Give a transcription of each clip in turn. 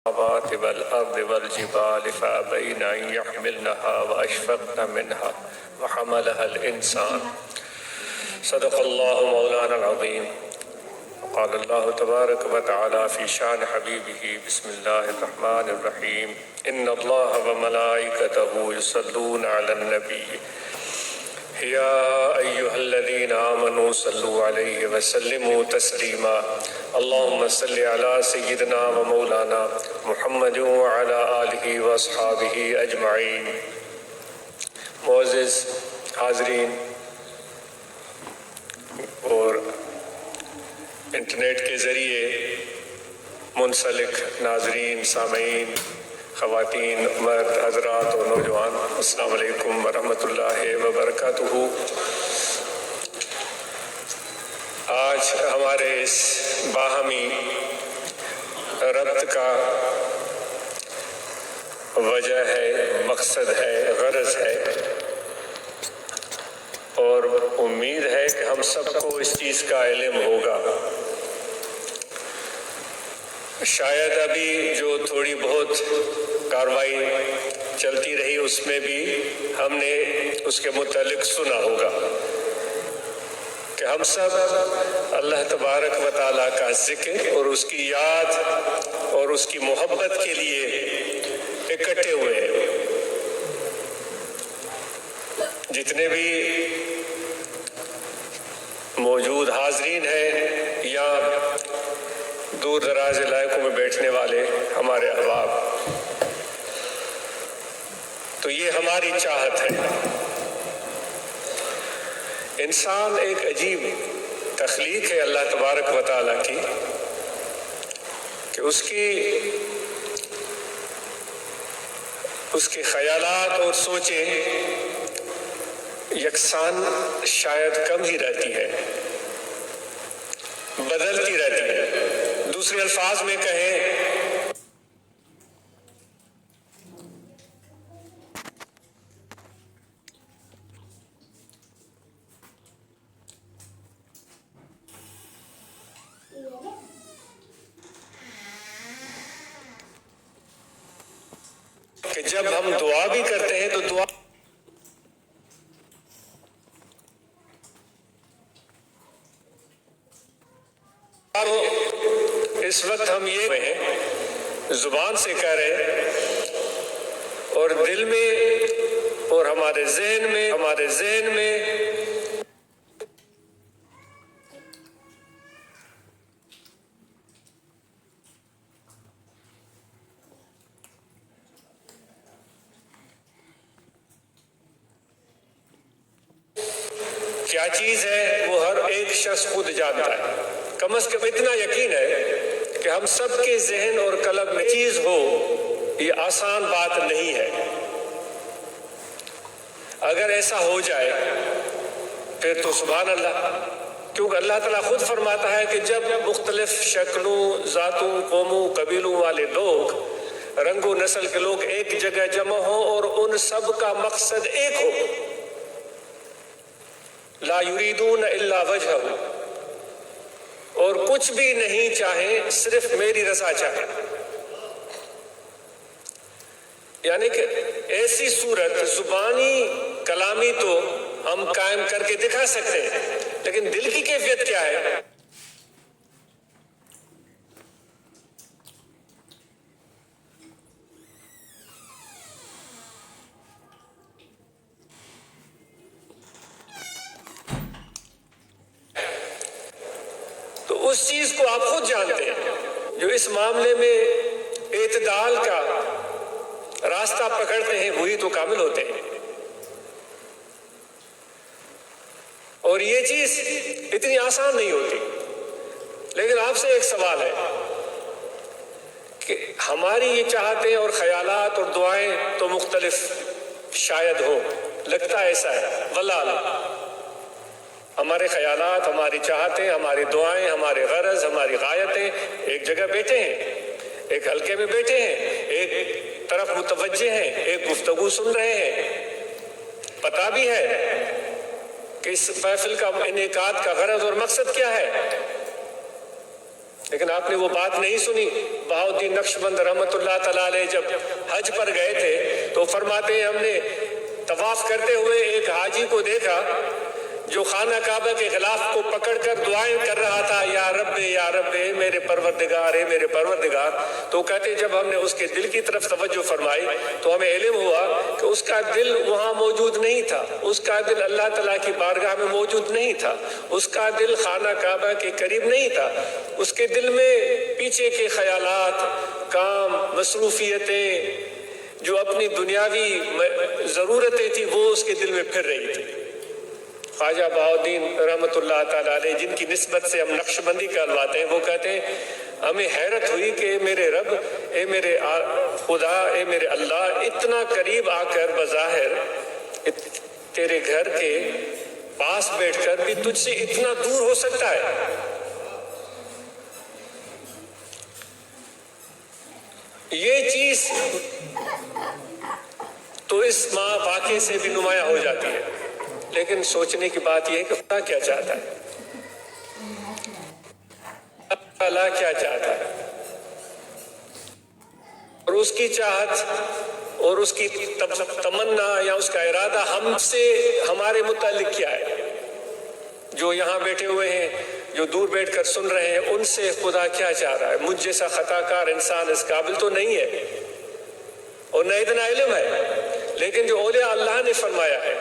السماوات والأرض والجبال فأبين أن يحملنها وأشفقن منها وحملها الإنسان صدق الله مولانا العظيم. قال الله تبارك وتعالى في شان حبيبه بسم الله الرحمن الرحيم إن الله وملائكته يصلون على النبي يا أيها الذين آمنوا صلوا عليه وسلموا تسليما اللهم صل على سيدنا ومولانا محمد وعلى آله وأصحابه أجمعين. معزز حاضرین اور انٹرنیٹ کے ذریعے منسلک ناظرین، سامعین، خواتین، مرد، حضرات اور نوجوان، السلام علیکم ورحمۃ اللہ وبرکاتہ. آج ہمارے اس باہمی ربط کا وجہ ہے، مقصد ہے، غرض ہے، اور امید ہے کہ ہم سب کو اس چیز کا علم ہوگا. شاید ابھی جو تھوڑی بہت کاروائی چلتی رہی اس میں بھی ہم نے اس کے متعلق سنا ہوگا کہ ہم سب اللہ تبارک و تعالیٰ کا ذکر اور اس کی یاد اور اس کی محبت کے لیے اکٹھے ہوئے ہیں. جتنے بھی موجود حاضرین ہیں یا دور دراز علاقوں میں بیٹھنے والے ہمارے احباب، تو یہ ہماری چاہت ہے. انسان ایک عجیب تخلیق ہے اللہ تبارک و تعالیٰ کی کہ اس کے خیالات اور سوچیں یکساں شاید کم ہی رہتی ہے، بدلتی رہتی ہے. دوسرے الفاظ میں کہیں کہ جب ہم دعا بھی کرتے ہیں تو دعا اس وقت ہم یہ ہیں زبان سے کہہ رہے ہیں اور دل میں اور ہمارے ذہن میں کیا چیز ہے وہ ہر ایک شخص خود جانتا ہے. کم از کم اتنا یقین ہے کہ ہم سب کے ذہن اور قلب میں چیز ہو، یہ آسان بات نہیں ہے. اگر ایسا ہو جائے پھر تو سبحان اللہ، کیونکہ اللہ تعالیٰ خود فرماتا ہے کہ جب مختلف شکلوں، ذاتوں، قوموں، قبیلوں والے لوگ، رنگ و نسل کے لوگ ایک جگہ جمع ہوں اور ان سب کا مقصد ایک ہو، لا یریدون الا وجہہ، اور کچھ بھی نہیں چاہیں، صرف میری رضا چاہیں. یعنی کہ ایسی صورت زبانی کلامی تو ہم قائم کر کے دکھا سکتے ہیں، لیکن دل کی کیفیت کیا ہے؟ تو اس چیز کو آپ خود جانتے ہیں. جو اس معاملے میں اعتدال کا راستہ پکڑتے ہیں وہی تو کامل ہوتے ہیں. اور یہ چیز اتنی آسان نہیں ہوتی. لیکن آپ سے ایک سوال ہے کہ ہماری یہ چاہتیں اور خیالات اور دعائیں تو مختلف شاید ہو، لگتا ایسا ہے، واللہ ہمارے خیالات، ہماری چاہتیں، ہماری دعائیں، ہمارے غرض، ہماری غایتیں ایک جگہ بیٹھے ہیں، ایک حلقے میں بیٹھے ہیں، ایک طرف متوجہ ہیں، ایک گفتگو سن رہے ہیں. پتہ بھی ہے کہ اس محفل کا انعقاد کا غرض اور مقصد کیا ہے، لیکن آپ نے وہ بات نہیں سنی. بہاؤدین نقشبند رحمۃ اللہ تعالیٰ علیہ جب حج پر گئے تھے تو فرماتے ہیں ہم نے طواف کرتے ہوئے ایک حاجی کو دیکھا جو خانہ کعبہ کے غلاف کو پکڑ کر دعائیں کر رہا تھا، یا رب اے میرے پروردگار، اے میرے پروردگار۔ تو کہتے جب ہم نے اس کے دل کی طرف توجہ فرمائی تو ہمیں علم ہوا کہ اس کا دل وہاں موجود نہیں تھا، اس کا دل اللہ تعالیٰ کی بارگاہ میں موجود نہیں تھا، اس کا دل خانہ کعبہ کے قریب نہیں تھا، اس کے دل میں پیچھے کے خیالات، کام، مصروفیتیں، جو اپنی دنیاوی ضرورتیں تھی وہ اس کے دل میں پھر رہی تھی۔ خواجہ بہاؤدین رحمۃ اللہ تعالیٰ علیہ جن کی نسبت سے ہم نقشبندی کہلواتے ہیں، وہ کہتے ہیں ہمیں حیرت ہوئی کہ اے میرے رب، اے میرے خدا، اے میرے اللہ، اتنا قریب آ کر بظاہر تیرے گھر کے پاس بیٹھ کر بھی تجھ سے اتنا دور ہو سکتا ہے۔ یہ چیز تو اس ماں واقعے سے بھی نمایاں ہو جاتی ہے، لیکن سوچنے کی بات یہ ہے کہ خدا کیا چاہتا ہے، اللہ کیا چاہتا ہے، اور اس کی چاہت اور اس کی تمنا یا اس کا ارادہ ہم سے ہمارے متعلق کیا ہے۔ جو یہاں بیٹھے ہوئے ہیں، جو دور بیٹھ کر سن رہے ہیں، ان سے خدا کیا چاہ رہا ہے؟ مجھ جیسا خطا کار انسان اس قابل تو نہیں ہے اور نہ اتنا علم ہے، لیکن جو اولیاء اللہ نے فرمایا ہے،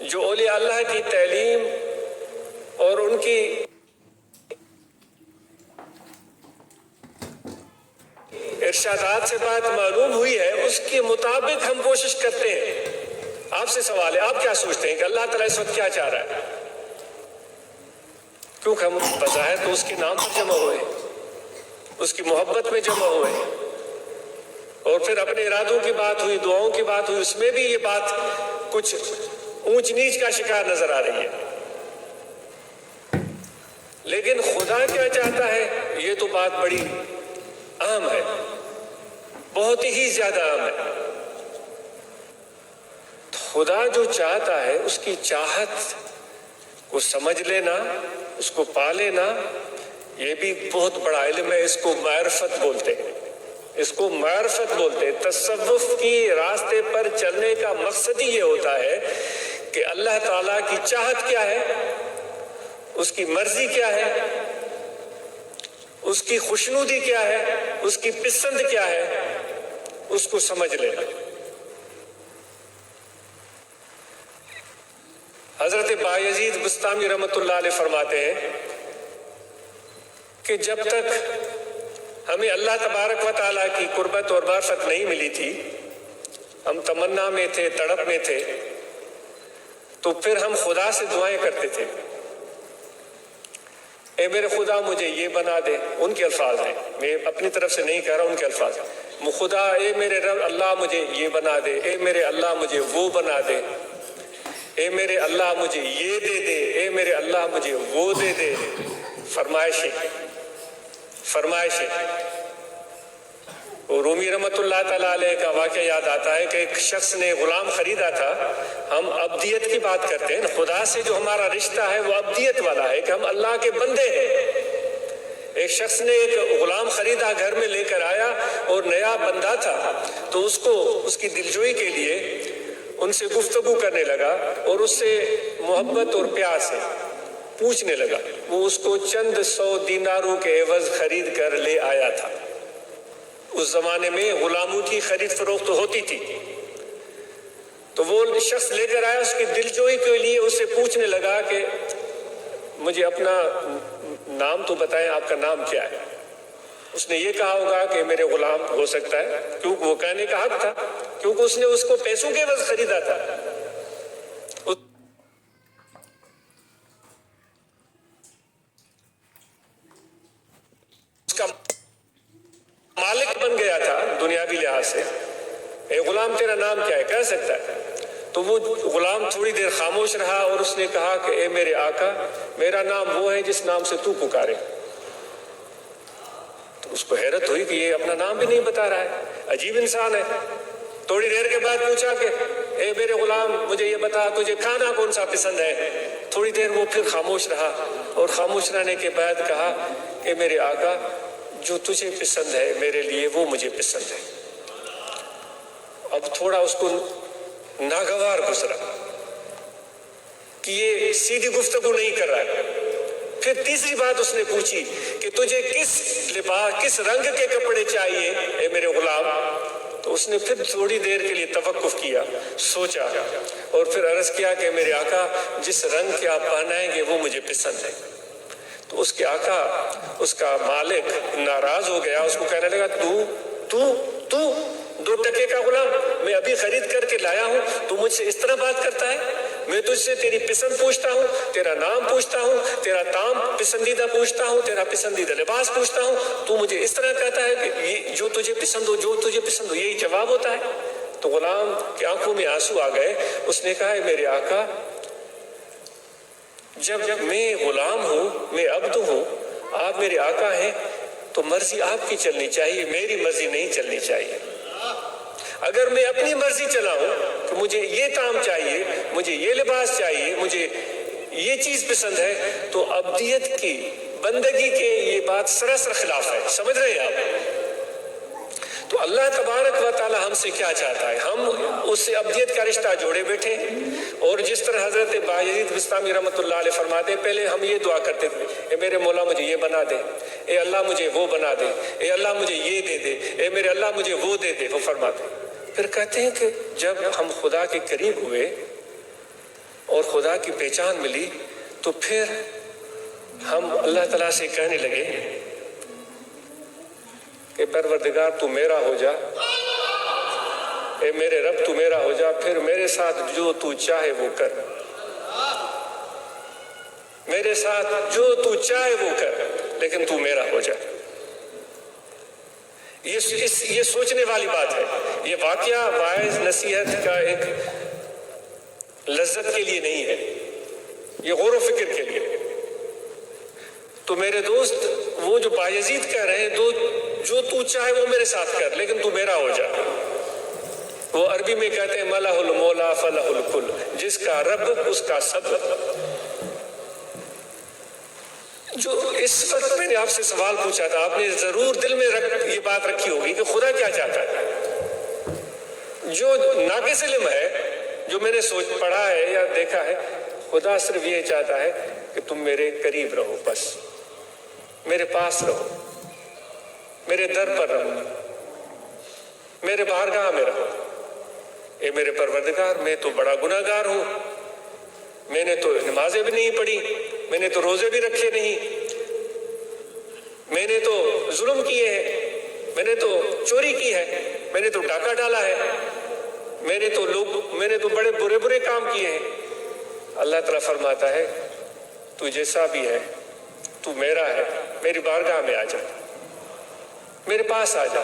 جو اولیاء اللہ کی تعلیم اور ان کی ارشادات سے بات معلوم ہوئی ہے، اس کے مطابق ہم کوشش کرتے ہیں۔ آپ سے سوال ہے، آپ کیا سوچتے ہیں کہ اللہ تعالیٰ اس وقت کیا چاہ رہا ہے؟ کیونکہ ہم بظاہر تو اس کے نام پر جمع ہوئے، اس کی محبت میں جمع ہوئے، اور پھر اپنے ارادوں کی بات ہوئی، دعاؤں کی بات ہوئی، اس میں بھی یہ بات کچھ اونچ نیچ کا شکار نظر آ رہی ہے۔ لیکن خدا کیا چاہتا ہے، یہ تو بات بڑی اہم ہے، بہت ہی زیادہ اہم ہے۔ خدا جو چاہتا ہے اس کی چاہت کو سمجھ لینا، اس کو پا لینا، یہ بھی بہت بڑا علم ہے۔ اس کو معرفت بولتے ہیں، اس کو معرفت بولتے ہیں۔ تصوف کی راستے پر چلنے کا مقصد ہی یہ ہوتا ہے کہ اللہ تعالیٰ کی چاہت کیا ہے، اس کی مرضی کیا ہے، اس کی خوشنودی کیا ہے، اس کی پسند کیا ہے، اس کو سمجھ لینا۔ حضرت بایزید بستامی رحمۃ اللہ علیہ فرماتے ہیں کہ جب تک ہمیں اللہ تبارک و تعالیٰ کی قربت اور معرفت نہیں ملی تھی، ہم تمنا میں تھے، تڑپ میں تھے، تو پھر ہم خدا سے دعائیں کرتے تھے، اے میرے خدا مجھے یہ بنا دے۔ ان کے الفاظ ہیں، میں اپنی طرف سے نہیں کہہ رہا، ان کے الفاظ ہیں۔ خدا اے میرے رب اللہ مجھے یہ بنا دے، اے میرے اللہ مجھے وہ بنا دے، اے میرے اللہ مجھے یہ دے دے، اے میرے اللہ مجھے وہ دے دے۔ فرمائشیں۔ اور رومی رحمۃ اللہ تعالیٰ علیہ کا واقعہ یاد آتا ہے کہ ایک شخص نے غلام خریدا تھا۔ ہم ابدیت کی بات کرتے ہیں، خدا سے جو ہمارا رشتہ ہے وہ ابدیت والا ہے کہ ہم اللہ کے بندے ہیں۔ ایک شخص نے ایک غلام خریدا، گھر میں لے کر آیا، اور نیا بندہ تھا تو اس کو اس کی دلجوئی کے لیے ان سے گفتگو کرنے لگا اور اس سے محبت اور پیار سے پوچھنے لگا۔ وہ اس کو چند 100 دیناروں کے عوض خرید کر لے آیا تھا۔ اس زمانے میں غلاموں کی خرید فروخت ہوتی تھی، تو وہ شخص لے کر آیا، اس کی دلجوئی کے لیے اس سے پوچھنے لگا کہ مجھے اپنا نام تو بتائیں، آپ کا نام کیا ہے؟ اس نے یہ کہا ہوگا کہ میرے غلام ہو سکتا ہے، کیونکہ وہ کہنے کا حق تھا، کیونکہ اس نے اس کو پیسوں کے عوض خریدا تھا۔ اس کا مالک بن گیا تھا دنیاوی لحاظ سے۔ اے غلام تیرا نام کیا ہے؟ کہہ سکتا ہے۔ تو وہ غلام تھوڑی دیر خاموش رہا اور اس نے کہا کہ اے میرے آقا، میرا نام وہ ہے جس نام سے تو پکارے۔ تو اس کو حیرت ہوئی کہ یہ اپنا نام بھی نہیں بتا رہا ہے، عجیب انسان ہے۔ تھوڑی دیر کے بعد پوچھا کہ اے میرے غلام مجھے یہ بتا تجھے کھانا کون سا پسند ہے؟ تھوڑی دیر وہ پھر خاموش رہا اور خاموش رہنے کے بعد کہا اے میرے آقا، جو تجھے پسند ہے میرے لیے وہ مجھے پسند ہے۔ اب تھوڑا اس کو ناگوار گزرا کہ یہ سیدھی گفتگو نہیں کر رہا ہے۔ پھر تیسری بات اس نے پوچھی کہ تجھے کس لباس کس رنگ کے کپڑے چاہیے اے میرے غلام؟ تو اس نے پھر تھوڑی دیر کے لیے توقف کیا، سوچا، اور پھر عرض کیا کہ میرے آقا جس رنگ کے آپ پہنائیں گے وہ مجھے پسند ہے۔ تو اس کے آقا، اس کا مالک ناراض ہو گیا، اس کو کہنے لگا تو 2 ٹکے کا غلام میں ابھی خرید کر کے لایا ہوں، تو مجھ سے اس طرح بات کرتا ہے؟ میں تجھ سے تیری پسند پوچھتا ہوں، تیرا نام پوچھتا ہوں، تیرا طعام پسندیدہ پوچھتا ہوں، تیرا پسندیدہ لباس پوچھتا ہوں، تو مجھے اس طرح کہتا ہے کہ یہ جو تجھے پسند ہو، جو تجھے پسند ہو، یہی جواب ہوتا ہے؟ تو غلام کی آنکھوں میں آنسو آ گئے۔ اس نے کہا میرے آقا جب میں غلام ہوں، میں عبد ہوں، آپ میرے آقا ہیں، تو مرضی آپ کی چلنی چاہیے، میری مرضی نہیں چلنی چاہیے۔ اگر میں اپنی مرضی چلاؤں کہ مجھے یہ طعام چاہیے، مجھے یہ لباس چاہیے، مجھے یہ چیز پسند ہے، تو عبدیت کی، بندگی کے یہ بات سراسر خلاف ہے۔ سمجھ رہے ہیں آپ؟ تو اللہ تبارک و تعالی ہم سے کیا چاہتا ہے؟ ہم اس سے عبدیت کا رشتہ جوڑے بیٹھے، اور جس طرح حضرت بایزید بستامی رحمۃ اللہ علیہ فرماتے ہیں، پہلے ہم یہ دعا کرتے تھے، اے میرے مولا مجھے یہ بنا دے، اے اللہ مجھے وہ بنا دے، اے اللہ مجھے یہ دے دے، اے میرے اللہ مجھے وہ دے دے۔ وہ فرماتے ہیں، پھر کہتے ہیں کہ جب ہم خدا کے قریب ہوئے اور خدا کی پہچان ملی، تو پھر ہم اللہ تعالیٰ سے کہنے لگے کہ پروردگار تو میرا ہو جا، اے میرے رب تو میرا ہو جا، پھر میرے ساتھ جو تو چاہے وہ کر، میرے ساتھ جو تو چاہے وہ کر، لیکن تو میرا ہو جا۔ یہ سوچنے والی بات ہے۔ یہ واقعہ واعظ نصیحت کا ایک لذت کے لیے نہیں ہے، یہ غور و فکر کے لیے۔ تو میرے دوست، وہ جو بایزید کہہ رہے ہیں، جو تو چاہے وہ میرے ساتھ کر، لیکن تو میرا ہو جا۔ وہ عربی میں کہتے ہیں ملہ المولا فلہ الکل، جس کا رب اس کا سب۔ جو اس وقت میں نے آپ سے سوال پوچھا تھا، آپ نے ضرور دل میں یہ بات رکھی ہوگی کہ خدا کیا چاہتا ہے۔ جو ناقص علم ہے، جو میں نے پڑھا ہے یا دیکھا ہے، خدا صرف یہ چاہتا ہے کہ تم میرے قریب رہو، بس میرے پاس رہو، میرے در پر رہو، میرے بارگاہ میں رہو۔ اے میرے پروردگار، میں تو بڑا گناہگار ہوں، میں نے تو نمازیں بھی نہیں پڑھی، میں نے تو روزے بھی رکھے نہیں، میں نے تو ظلم کیے ہیں، میں نے تو چوری کی ہے، میں نے تو ڈاکہ ڈالا ہے، میں نے تو بڑے برے برے کام کیے ہیں۔ اللہ تعالیٰ فرماتا ہے تو جیسا بھی ہے، تو میرا ہے، میری بارگاہ میں آ جا، میرے پاس آ جا۔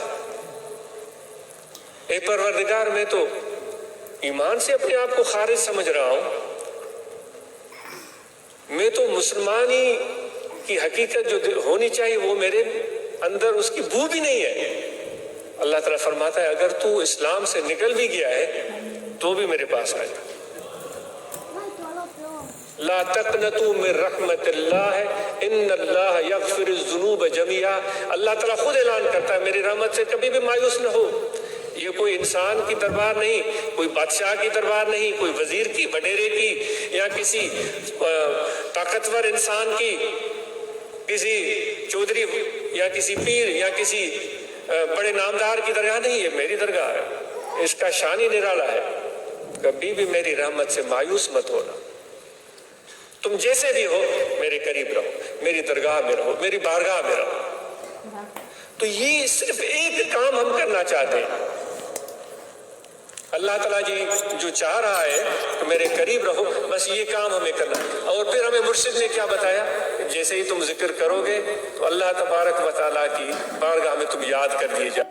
اے پروردگار، میں تو ایمان سے اپنے آپ کو خارج سمجھ رہا ہوں، میں تو مسلمانی کی حقیقت جو ہونی چاہیے وہ میرے اندر اس کی بو بھی نہیں ہے۔ اللہ تعالیٰ فرماتا ہے اگر تو اسلام سے نکل بھی گیا ہے تو بھی میرے پاس آ جا۔ لا تقنطوا من رحمت اللہ ان اللہ یغفر الذنوب جميعا۔ اللہ تعالیٰ خود اعلان کرتا ہے میری رحمت سے کبھی بھی مایوس نہ ہو۔ یہ کوئی انسان کی دربار نہیں، کوئی بادشاہ کی دربار نہیں، کوئی وزیر کی، وڈیرے کی، یا کسی طاقتور انسان کی، کسی چودھری یا کسی پیر یا کسی بڑے نامدار کی درگاہ نہیں، یہ میری درگاہ ہے، اس کا شان ہی نرالا ہے۔ کبھی بھی میری رحمت سے مایوس مت ہونا، تم جیسے بھی ہو میرے قریب رہو، میری درگاہ میں رہو، میری بارگاہ میں رہو۔ تو یہ صرف ایک کام ہم کرنا چاہتے ہیں۔ اللہ تعالیٰ جی جو چاہ رہا ہے کہ میرے قریب رہو، بس یہ کام ہمیں کرنا۔ اور پھر ہمیں مرشد نے کیا بتایا؟ جیسے ہی تم ذکر کرو گے تو اللہ تبارک و تعالیٰ کی بارگاہ میں تم یاد کر دیے جا۔